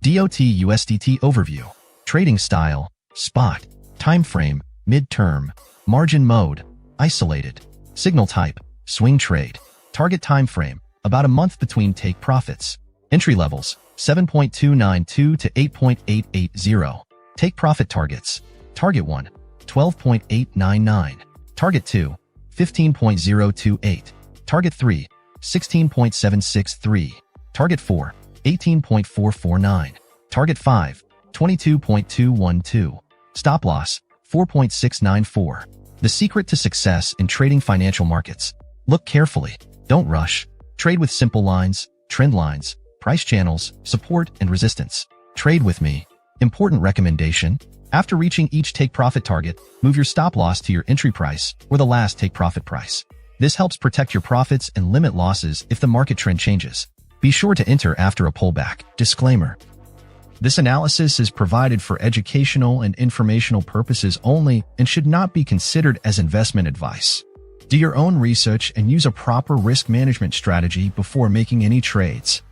DOT USDT Overview. Trading style, spot. Time frame, mid-term. Margin mode, isolated. Signal type, swing trade. Target time frame, about a month between take profits. Entry levels, 7.292 to 8.880. Take profit targets. Target 1, 12.899. Target 2, 15.028. Target 3, 16.763. Target 4, 18.449. Target 5, 22.212. Stop loss, 4.694. The secret to success in trading financial markets. Look carefully. Don't rush. Trade with simple lines, trend lines, price channels, support, and resistance. Trade with me. Important recommendation. After reaching each take profit target, move your stop loss to your entry price or the last take profit price. This helps protect your profits and limit losses if the market trend changes. Be sure to enter after a pullback. Disclaimer. This analysis is provided for educational and informational purposes only and should not be considered as investment advice. Do your own research and use a proper risk management strategy before making any trades.